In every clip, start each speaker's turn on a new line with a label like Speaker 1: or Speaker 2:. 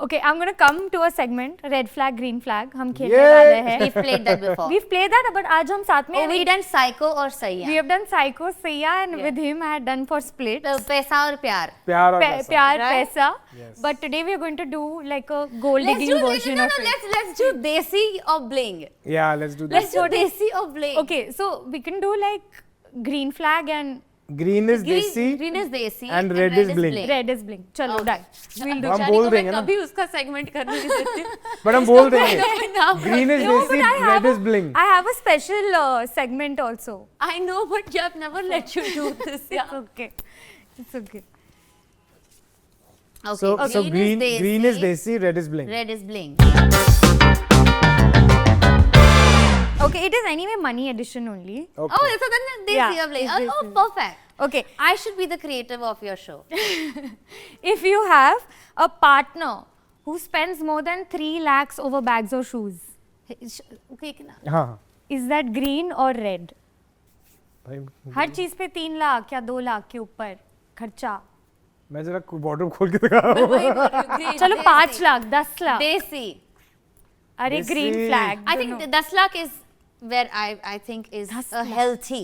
Speaker 1: Okay, I'm gonna come to a segment, red flag, green flag. हम खेलने वाले हैं.
Speaker 2: We've played that before.
Speaker 1: We've played that, but आज हम साथ में.
Speaker 2: Oh, we done Psycho or Saiya.
Speaker 1: We have done Psycho, Saiya, and with him I had done for Split.
Speaker 2: पैसा और प्यार.
Speaker 3: प्यार और पैसा.
Speaker 1: प्यार पैसा.
Speaker 3: Yes.
Speaker 1: But today we are going to do like a gold digging version of it.
Speaker 2: Let's do Desi or Bling.
Speaker 3: Yeah, let's do
Speaker 2: Let's
Speaker 3: this.
Speaker 2: do Desi or Bling.
Speaker 1: Okay, so we can do like green flag and
Speaker 3: Green is desi
Speaker 2: Green is Desi
Speaker 3: and red is bling.
Speaker 1: red is bling. चलो done. We'll do.
Speaker 3: हम बोल देंगे ना.
Speaker 2: कभी उसका segment करने नहीं देते.
Speaker 3: But हम बोल देंगे. Green is
Speaker 1: No, but
Speaker 3: desi, red is bling.
Speaker 1: I have a special segment also.
Speaker 2: I know, but I've never let you do this.
Speaker 1: It's
Speaker 2: Yeah.
Speaker 1: okay. It's okay.
Speaker 2: Okay.
Speaker 3: So green is desi, red is bling.
Speaker 2: Red is Bling.
Speaker 1: Okay, it is anyway money edition only.
Speaker 3: Okay.
Speaker 2: Oh, so then Desi
Speaker 1: Yeah,
Speaker 2: or Bling.
Speaker 1: it's
Speaker 2: Oh,
Speaker 1: Desi.
Speaker 2: perfect.
Speaker 1: Okay,
Speaker 2: I should be the creative of your show.
Speaker 1: if you have a partner who spends more than 3 lakhs over bags or shoes,
Speaker 2: Okay, ना.
Speaker 3: हाँ.
Speaker 1: is that green or red?
Speaker 3: भाई
Speaker 1: हर चीज पे 3 लाख या 2 लाख के ऊपर खर्चा.
Speaker 3: मैं जरा वार्डरोब खोल के दिखा रहा हूँ.
Speaker 1: चलो 5 लाख 10 लाख.
Speaker 2: Desi.
Speaker 1: अरे
Speaker 3: Desi.
Speaker 1: green flag.
Speaker 2: I think 10 lakh is where I think is a healthy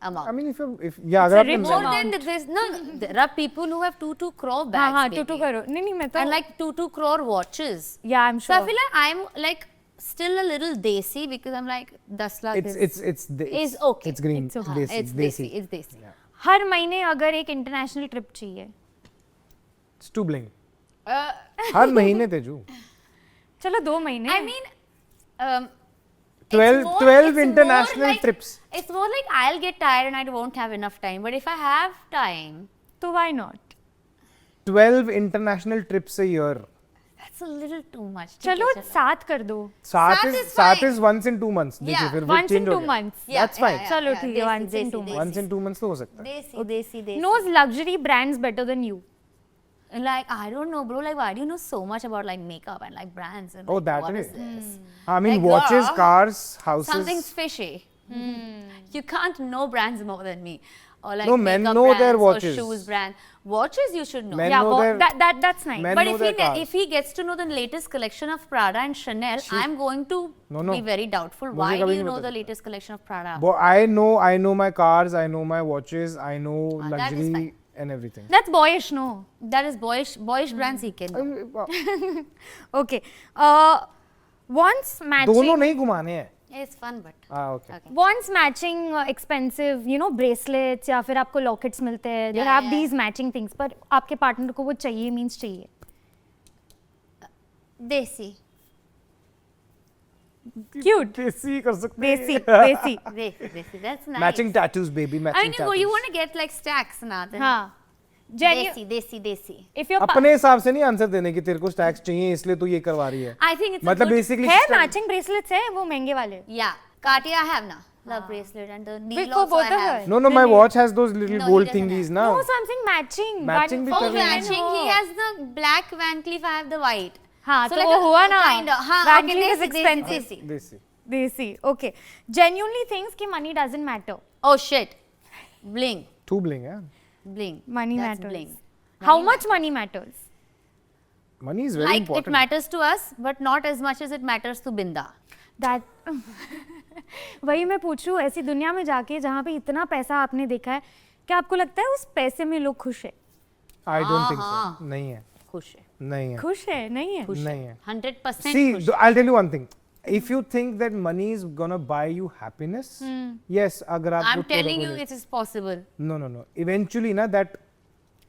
Speaker 2: amount.
Speaker 3: I mean if yeah अगर
Speaker 1: rich
Speaker 3: आपने
Speaker 2: More
Speaker 1: amount.
Speaker 2: than this, no, there are people who have 2 crore
Speaker 1: हाँ
Speaker 2: bags.
Speaker 1: हाँ
Speaker 2: baby.
Speaker 1: To करो. नहीं मैं तो.
Speaker 2: And like 2 crore watches.
Speaker 1: Yeah, I'm
Speaker 2: So
Speaker 1: sure.
Speaker 2: I feel like I'm like still a little desi because I'm like 10 lakh is okay.
Speaker 3: It's green.
Speaker 1: It's okay.
Speaker 3: Desi.
Speaker 2: It's desi. It's desi.
Speaker 1: हर महीने अगर एक international trip चाहिए.
Speaker 3: It's too bling. हर महीने तेजू.
Speaker 1: चलो 2 महीने.
Speaker 2: I mean,
Speaker 3: 12
Speaker 2: it's more-
Speaker 3: 12
Speaker 2: it's more
Speaker 3: international
Speaker 2: like-
Speaker 3: trips.
Speaker 2: It's more like I'll get tired and I won't have enough time. But if I have time,
Speaker 1: तो why not?
Speaker 3: 12 international trips a year.
Speaker 2: that's a little too much.
Speaker 1: चलो 7 कर दो.
Speaker 2: सात
Speaker 3: सात
Speaker 2: is
Speaker 3: सात
Speaker 2: fine.
Speaker 3: is once in 2 months. देखिए
Speaker 2: Yeah.
Speaker 3: फिर
Speaker 1: Once in
Speaker 3: change हो
Speaker 1: 2
Speaker 3: गया.
Speaker 1: months.
Speaker 3: That's fine.
Speaker 1: चलो ठीक है,
Speaker 2: Desi,
Speaker 1: once in
Speaker 2: desi,
Speaker 1: 2
Speaker 2: desi.
Speaker 3: Once in 2 months तो हो सकता है.
Speaker 2: Desi, desi, desi.
Speaker 1: Knows luxury brands better than you.
Speaker 2: Like, I don't know, bro. Like, why do you know so much about like makeup and like brands? And,
Speaker 3: Oh,
Speaker 2: like,
Speaker 3: that
Speaker 2: what
Speaker 3: way.
Speaker 2: is this?
Speaker 3: I mean
Speaker 2: Like,
Speaker 3: watches,
Speaker 2: girl,
Speaker 3: cars, houses.
Speaker 2: Something's fishy. You can't know brands more than me. Or like
Speaker 3: No, men
Speaker 2: makeup
Speaker 3: know
Speaker 2: brands
Speaker 3: their
Speaker 2: or
Speaker 3: watches.
Speaker 2: shoes brand. Watches you should know.
Speaker 3: Men
Speaker 1: Yeah,
Speaker 3: know their-
Speaker 1: that's nice.
Speaker 3: Men
Speaker 2: But
Speaker 3: know
Speaker 2: if
Speaker 3: their cars.
Speaker 2: if he gets to know the latest collection of Prada and Chanel, I'm going to
Speaker 3: No.
Speaker 2: be very doubtful.
Speaker 3: मुझे
Speaker 2: Why do
Speaker 3: कभी
Speaker 2: you
Speaker 3: नहीं
Speaker 2: know
Speaker 3: पता
Speaker 2: the latest collection of Prada?
Speaker 3: But I know my cars, I know my watches, I know
Speaker 2: that is
Speaker 3: luxury
Speaker 2: fine.
Speaker 3: and everything.
Speaker 1: That's boyish, no?
Speaker 2: That is boyish brands he can know.
Speaker 1: Okay. Once
Speaker 3: दोनों
Speaker 1: matching,
Speaker 3: नहीं घुमाने हैं.
Speaker 2: It's fun, but
Speaker 3: Okay.
Speaker 2: okay.
Speaker 1: once matching expensive, you know, bracelets या फिर आपको lockets मिलते हैं. There
Speaker 2: Yeah,
Speaker 1: have
Speaker 2: yeah.
Speaker 1: these matching things. पर आपके partner को वो चाहिए means चाहिए.
Speaker 2: Desi.
Speaker 1: Cute.
Speaker 3: देसी कर सकते हैं.
Speaker 1: Desi, desi.
Speaker 2: Desi. That's nice.
Speaker 3: Matching tattoos, baby.
Speaker 2: I
Speaker 3: Matching
Speaker 2: mean,
Speaker 3: tattoos.
Speaker 2: you want to get like stacks now. Then
Speaker 1: हाँ. Genuine.
Speaker 2: Desi.
Speaker 1: If you're
Speaker 3: अपने हिसाब से नहीं आंसर देने की तेरे को स्टैक्स चाहिए इसलिए तू ये करवा रही है.
Speaker 2: I think it's
Speaker 3: मतलब
Speaker 2: a good,
Speaker 3: बेसिकली
Speaker 1: है matching bracelets है वो महंगे वाले.
Speaker 2: Yeah, Cartier I have now. The bracelet and the needle
Speaker 1: for
Speaker 2: also
Speaker 1: both
Speaker 2: I
Speaker 1: of
Speaker 2: have.
Speaker 1: us.
Speaker 3: No, my watch has those little
Speaker 2: No, he
Speaker 3: gold
Speaker 2: doesn't
Speaker 3: thingies
Speaker 2: have.
Speaker 3: now.
Speaker 1: No, something matching.
Speaker 3: Matching
Speaker 1: One
Speaker 3: भी
Speaker 1: for
Speaker 3: कर रहे हैं.
Speaker 2: Matching, he has the black Van Cleef, I have the white.
Speaker 1: हाँ
Speaker 2: So
Speaker 1: तो
Speaker 2: like
Speaker 1: वो
Speaker 2: a
Speaker 1: हुआ ना.
Speaker 2: kind of, हाँ,
Speaker 1: Van
Speaker 2: okay,
Speaker 1: Cleef is
Speaker 2: desi,
Speaker 1: expensive.
Speaker 2: desi.
Speaker 3: देसी.
Speaker 1: Desi. Okay. Genuinely thinks कि money doesn't matter.
Speaker 2: Oh shit. Bling.
Speaker 3: Too bling है.
Speaker 2: Bling.
Speaker 1: Money
Speaker 2: That's
Speaker 1: matters.
Speaker 2: Bling.
Speaker 1: How much money matters?
Speaker 3: Money is very
Speaker 2: Like
Speaker 3: important.
Speaker 2: it matters to us, but not as much as it matters to Binda.
Speaker 1: That वही मैं पूछूं ऐसी दुनिया में जाके जहाँ पे इतना पैसा आपने देखा है क्या आपको लगता है उस पैसे में लोग खुश है?
Speaker 3: I don't think
Speaker 2: हाँ.
Speaker 3: so. नहीं है.
Speaker 2: खुश है.
Speaker 3: नहीं है.
Speaker 1: खुश है नहीं है?
Speaker 3: नहीं है.
Speaker 2: 100%
Speaker 3: See,
Speaker 2: खुश.
Speaker 3: I'll tell you one thing. If you think that money is gonna buy you happiness, yes, अगर आप
Speaker 2: I'm
Speaker 3: वो
Speaker 2: telling
Speaker 3: थोड़ा
Speaker 2: you,
Speaker 3: बोले-
Speaker 2: it is possible.
Speaker 3: No. Eventually, ना that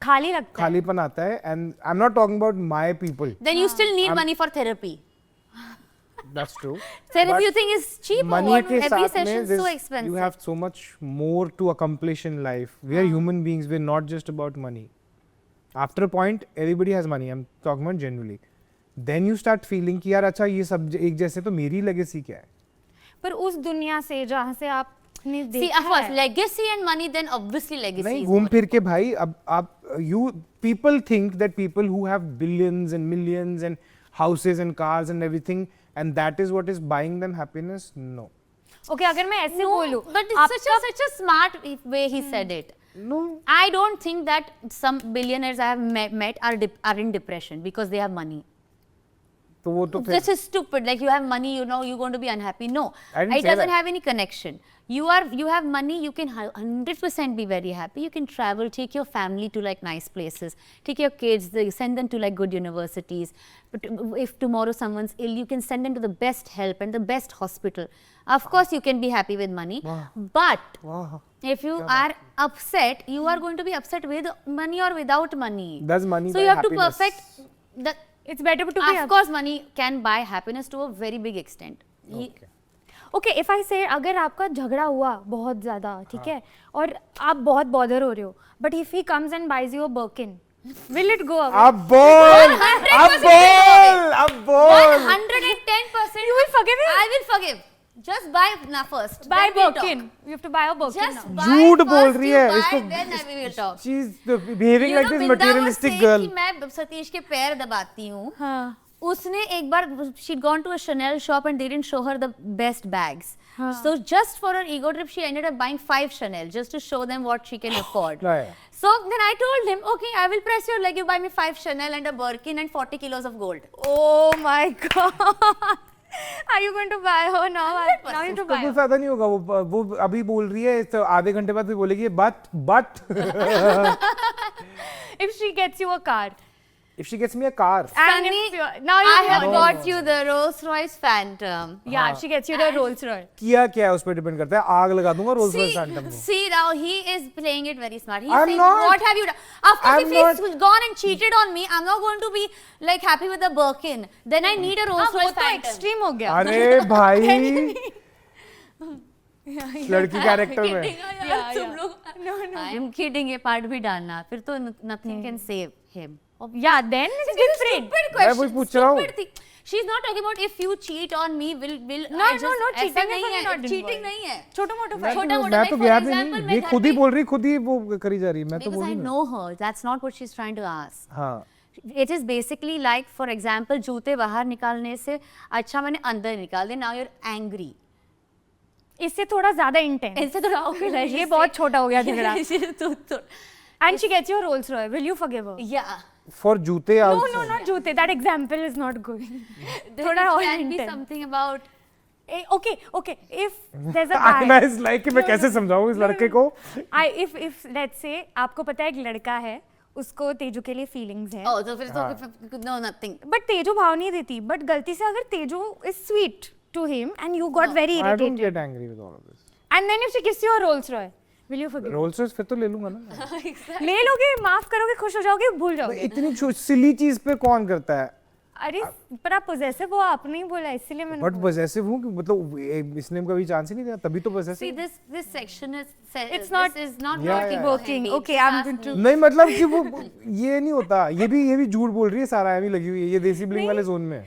Speaker 1: खाली लगता है.
Speaker 3: खालीपन आता है, and I'm not talking about my people.
Speaker 2: Then you still need money for therapy.
Speaker 3: That's true.
Speaker 2: Therapy
Speaker 3: But
Speaker 2: you think is cheap or
Speaker 3: money
Speaker 2: what?
Speaker 3: के
Speaker 2: Every
Speaker 3: साथ
Speaker 2: session
Speaker 3: में
Speaker 2: is so
Speaker 3: there's-
Speaker 2: expensive.
Speaker 3: you have so much more to accomplish in life. We are human beings. We're not just about money. After a point, everybody has money. I'm talking about generally. Then you start feeling कि यार अच्छा ये सब एक जैसे तो मेरी legacy क्या है?
Speaker 1: पर उस दुनिया से जहाँ से आपने
Speaker 2: See,
Speaker 1: देखा
Speaker 2: of course,
Speaker 1: है
Speaker 2: legacy and money, then obviously legacy
Speaker 3: नहीं
Speaker 2: is
Speaker 3: घूम
Speaker 2: more.
Speaker 3: फिर के भाई अब आप you people think that people who have billions and millions and houses and cars and everything and that is what is buying them happiness. No.
Speaker 1: Okay अगर मैं ऐसे
Speaker 2: No,
Speaker 1: बोलूं
Speaker 2: but it's such a smart way he said it.
Speaker 3: No.
Speaker 2: I don't think that some billionaires I have met are in depression because they have money.
Speaker 3: तो वो तो फिर
Speaker 2: This is stupid. Like you have money, you know you're going to be unhappy. No,
Speaker 3: I didn't
Speaker 2: it
Speaker 3: say
Speaker 2: doesn't
Speaker 3: that.
Speaker 2: have any connection. You have money, you can 100% be very happy. You can travel, take your family to like nice places, take your kids, send them to like good universities. But if tomorrow someone's ill, you can send them to the best help and the best hospital. Of course, you can be happy with money, but
Speaker 3: wow.
Speaker 2: if you are upset, you are going to be upset with money or without money.
Speaker 3: Does money
Speaker 2: So
Speaker 3: buy
Speaker 2: you have
Speaker 3: happiness?
Speaker 2: to perfect the.
Speaker 1: It's better to be
Speaker 2: Of course, money can buy happiness to a very big extent.
Speaker 1: Okay if I से अगर आपका झगड़ा हुआ बहुत ज्यादा ठीक है और आप बहुत बॉदर हो रहे हो but if he comes and buys you a Birkin will it go away
Speaker 3: अब बोल
Speaker 2: 110%.
Speaker 1: You will forgive him?
Speaker 2: I will forgive. Just buy now first.
Speaker 1: buy
Speaker 2: then we'll
Speaker 1: Birkin
Speaker 2: talk.
Speaker 1: you have to buy a Birkin
Speaker 2: Just
Speaker 1: now.
Speaker 2: buy
Speaker 3: झूठ
Speaker 2: first,
Speaker 3: बोल रही
Speaker 2: you
Speaker 3: है
Speaker 2: buy,
Speaker 3: इसको
Speaker 2: then we will talk.
Speaker 3: she is behaving
Speaker 2: You
Speaker 3: like
Speaker 2: know,
Speaker 3: this
Speaker 2: Binda was
Speaker 3: materialistic
Speaker 2: saying
Speaker 3: girl
Speaker 2: कि मैं सतीश के पैर दबाती हूँ.
Speaker 1: हाँ
Speaker 2: उसने एक बार she'd gone to a Chanel shop and they didn't show her the best bags. So just for her ego trip, she ended up buying 5 Chanel just to show them what she can afford.
Speaker 3: Yeah.
Speaker 2: So then I told him, okay, I will press your leg. You buy me 5 Chanel and a Birkin and 40 kilos of gold.
Speaker 1: oh my god are you going to buy her now now you have to
Speaker 3: उसको
Speaker 1: buy
Speaker 3: कुछ
Speaker 1: her.
Speaker 3: फायदा नहीं होगा वो अभी बोल रही है तो आधे घंटे बाद भी बोलेगी but
Speaker 1: if she gets you a car
Speaker 3: if she gets me a car
Speaker 1: and
Speaker 2: Sunny,
Speaker 1: if you- now you
Speaker 2: I have
Speaker 1: have
Speaker 2: got you the Rolls Royce Phantom.
Speaker 1: yeah if she gets you the Rolls Royce
Speaker 3: किया क्या है उस पर depend करता है आग लगा दूंगा रोल्स रॉयस फैंटम को
Speaker 2: See now he is playing it very smart. He's
Speaker 3: I'm
Speaker 2: saying,
Speaker 3: not.
Speaker 2: what have you done? Of course,
Speaker 3: I'm
Speaker 2: if he's gone and cheated on me, I'm not going to be like happy with the Birkin. Then I need a Rolls
Speaker 1: हाँ, वो
Speaker 2: Royce
Speaker 1: तो
Speaker 2: Phantom.
Speaker 1: extreme हो गया
Speaker 3: अरे भाई लड़की character में
Speaker 2: यार तुम लोग I am kidding. ये part भी डालना फिर तो nothing can save him.
Speaker 1: yeah then it's different
Speaker 2: Stupid
Speaker 3: मैं
Speaker 2: question.
Speaker 3: वही पूछ रहा हूँ।
Speaker 2: Stupid thing. She's not talking about if you cheat on me will
Speaker 1: no
Speaker 2: I
Speaker 1: no
Speaker 2: just
Speaker 1: no
Speaker 2: ऐसा
Speaker 1: cheating
Speaker 2: नहीं
Speaker 1: is
Speaker 2: है
Speaker 1: not
Speaker 2: cheating नहीं है.
Speaker 1: छोटा मोटा
Speaker 3: मैं
Speaker 2: छोटा
Speaker 3: तो
Speaker 2: मोटा,
Speaker 3: मैं
Speaker 2: like
Speaker 3: तो
Speaker 2: for
Speaker 3: गया भी
Speaker 2: example,
Speaker 3: नहीं
Speaker 2: मैं
Speaker 3: ये
Speaker 2: घर
Speaker 3: खुद ही
Speaker 2: पे-
Speaker 3: बोल रही खुद ही वो करी जा रही है मैं तो
Speaker 2: Because
Speaker 3: बोल
Speaker 2: I
Speaker 3: रही हूँ
Speaker 2: know her. That's not what she's trying to ask.
Speaker 3: हाँ
Speaker 2: It is basically like, for example, जूते बाहर निकालने से अच्छा मैंने अंदर निकाल दिए. Now you're angry.
Speaker 1: इससे थोड़ा ज्यादा इंटेंस
Speaker 2: इससे थोड़ा okay like
Speaker 1: ये बहुत छोटा हो गया झगड़ा
Speaker 2: तो
Speaker 1: and she gets you a Rolls Royce will you forgive her
Speaker 2: yeah.
Speaker 3: For जूते
Speaker 1: no no not जूते that example is not good थोड़ा
Speaker 2: There
Speaker 1: और
Speaker 2: can be
Speaker 1: intense
Speaker 2: something about
Speaker 1: okay if there's a guy
Speaker 3: मैं इस like कि मैं कैसे समझाऊं इस लड़के को
Speaker 1: if let's say आपको पता है एक लड़का है उसको तेजू के लिए फीलिंग्स है
Speaker 2: oh तो फिर तो no nothing.
Speaker 1: बट तेजू भाव नहीं देती बट गलती से अगर Teju is sweet to him and you got very
Speaker 3: I don't
Speaker 1: irritated
Speaker 3: get angry with all of this
Speaker 1: and then if she gives you a Rolls Royce will you forgive
Speaker 3: Rolls Royce फिर तो ले लूंगा ना
Speaker 1: ले लोगे माफ करोगे खुश हो जाओगे भूल जाओगे
Speaker 3: इतनी सिली चीज पे कौन करता है
Speaker 1: अरे पर आप पोजेसिव हो आपने ही बोला इसलिए मैंने
Speaker 3: बट पॉसेसिव हूं कि मतलब इसने कभी चांस ही नहीं दिया तभी तो
Speaker 2: See
Speaker 3: possessive
Speaker 2: this section is
Speaker 1: It's not-
Speaker 2: this is not
Speaker 3: Yeah,
Speaker 2: working
Speaker 3: yeah,
Speaker 1: working.
Speaker 2: for him.
Speaker 1: Okay, I'm going to-
Speaker 3: नहीं मतलब कि वो ये नहीं होता ये भी झूठ बोल रही है सारा एमी लगी हुई है ये देसी ब्लिंग वाले जोन में है।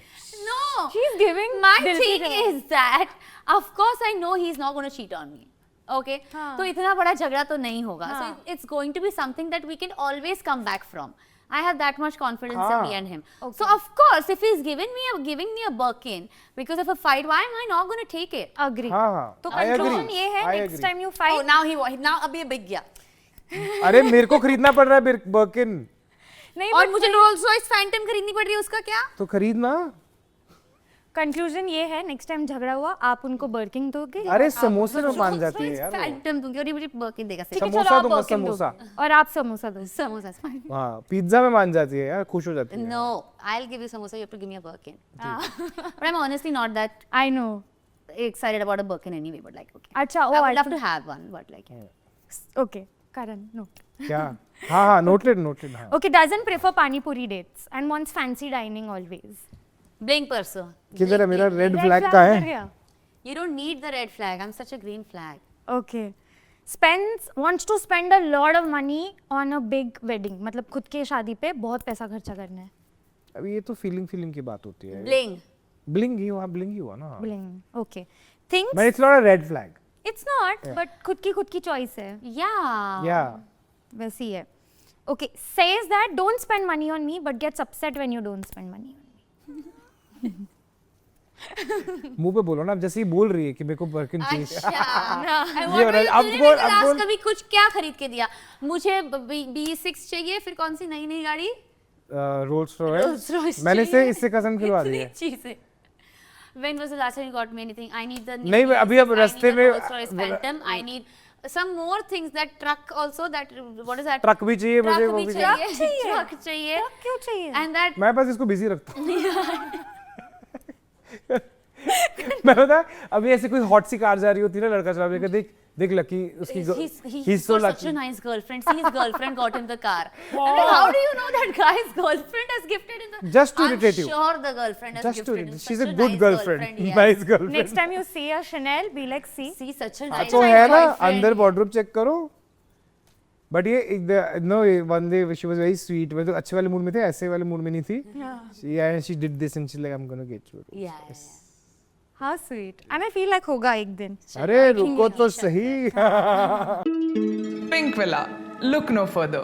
Speaker 2: No.
Speaker 1: She's giving
Speaker 2: My
Speaker 1: दिल से
Speaker 2: thing
Speaker 1: जवाब।
Speaker 2: is that of course I know he's not going to cheat on me. Okay.
Speaker 1: हाँ.
Speaker 2: तो इतना बड़ा झगड़ा तो नहीं होगा.
Speaker 1: हाँ.
Speaker 2: So it's going to be something that we can always come back from. I have that much confidence in
Speaker 3: हाँ.
Speaker 2: me and him.
Speaker 1: Okay.
Speaker 2: So of course, if he's giving me a Birkin because of a fight, why am I not going to take it?
Speaker 1: agree
Speaker 3: हाँ हाँ
Speaker 1: तो
Speaker 3: I agree,
Speaker 1: conclusion ये है
Speaker 3: I
Speaker 1: next
Speaker 3: agree.
Speaker 1: Time you
Speaker 2: Oh,
Speaker 1: fight
Speaker 2: now अभी बिक गया.
Speaker 3: अरे मेरे को खरीदना पड़ रहा है बर्किन
Speaker 1: नहीं
Speaker 2: और
Speaker 1: but
Speaker 2: मुझे रोल्स रॉयस फैंटम खरीदनी पड़ रही है उसका क्या?
Speaker 3: तो खरीदना
Speaker 1: कंक्लूजन ये है नेक्स्ट टाइम झगड़ा हुआ आप उनको बर्किंग दोगे
Speaker 3: अरे समोसे में मान जाती है यार वो।
Speaker 2: फैंटम दूंगी और ये मुझे Birkin देगा.
Speaker 1: ठीक है,
Speaker 3: समोसा
Speaker 1: चलो आप
Speaker 3: दूंगा,
Speaker 1: Birkin दो।
Speaker 3: समोसा।
Speaker 1: और आप समोसा दो
Speaker 2: समोसा.
Speaker 3: हाँ पिज्जा में मान जाती है यार खुश हो जाती है
Speaker 2: No, I'll give you samosa. You have to give me a Birkin. But I'm honestly not that
Speaker 1: I know
Speaker 2: excited about a Birkin anyway. But like, okay.
Speaker 1: अच्छा
Speaker 2: I
Speaker 1: oh
Speaker 2: would love to have one. But like,
Speaker 1: okay Karan no
Speaker 3: क्या हाँ हाँ noted हाँ
Speaker 1: okay doesn't prefer pani puri dates and wants fancy dining always
Speaker 2: bling perso.
Speaker 3: किधर है मेरा red flag का है
Speaker 2: You don't need the red flag. I'm such a green flag.
Speaker 1: Okay wants to spend a lot of money on a big wedding मतलब खुद के शादी पे बहुत पैसा खर्चा करना है
Speaker 3: अभी ये तो फीलिंग की बात होती है
Speaker 2: Bling.
Speaker 3: ब्लिंग ही हुआ ना
Speaker 1: bling okay things
Speaker 3: but it's not a red flag
Speaker 1: it's not but खुद की चॉइस है
Speaker 2: Yeah.
Speaker 3: या
Speaker 1: वैसी है okay says that don't spend money on me but gets upset when you don't spend money on me
Speaker 3: मुंह पे बोलो ना अब जैसे ही बोल रही है कि मेरे को बर्किन चाहिए
Speaker 2: अच्छा.
Speaker 3: ये हो रहा है, अब बोल, अब बोल।
Speaker 2: कभी कुछ क्या खरीद के दिया? मुझे B6 चाहिए. फिर कौन सी नई गाड़ी?
Speaker 3: रोल्स रॉयस
Speaker 2: Rolls-Royce
Speaker 3: मैंने
Speaker 2: चाहिए।
Speaker 3: इससे कसम खिलवा दी है
Speaker 2: चीजें. When was the last time you got me anything? I need the new
Speaker 3: नहीं, अभी अब
Speaker 2: I need
Speaker 3: रास्ते
Speaker 2: the
Speaker 3: में-
Speaker 2: Rolls-Royce Phantom. I need some more things. That truck also. That what is that?
Speaker 3: Truck भी चाहिए मुझे,
Speaker 2: Truck
Speaker 3: वो
Speaker 2: भी
Speaker 3: भी
Speaker 2: चाहिए. Truck चाहिए.
Speaker 1: क्यों चाहिए?
Speaker 2: And that
Speaker 3: मैं बस इसको बिजी रखता हूँ मैं पता है, अभी ऐसे कोई हॉट सी कार जा रही होती है ना, लड़का चला रहा है, देख देख लकी उसकी
Speaker 2: he's
Speaker 3: so
Speaker 2: got such
Speaker 3: lucky.
Speaker 2: a nice girlfriend. See, his girlfriend got him the car. I'm like, how do you know that guy's girlfriend has gifted him the?
Speaker 3: Just to
Speaker 2: I'm
Speaker 3: irritate you.
Speaker 2: sure the girlfriend has
Speaker 3: Just to
Speaker 2: gifted him.
Speaker 3: she's
Speaker 2: such
Speaker 3: a good
Speaker 2: nice
Speaker 3: girlfriend,
Speaker 2: yes.
Speaker 3: nice girlfriend.
Speaker 1: Next time you see a Chanel, be like, see.
Speaker 2: See, such a nice
Speaker 3: तो है ना,
Speaker 2: boyfriend.
Speaker 3: अंदर wardrobe check करो. But ये no one day she was very sweet, वो तो अच्छे वाले मूड में थे, ऐसे वाले मूड में नहीं थी. She did this and she like I am gonna get you.
Speaker 2: Yes.
Speaker 1: How sweet. And I feel like होगा एक दिन.
Speaker 3: अरे रुको तो सही.
Speaker 4: Pink Villa. Look no further.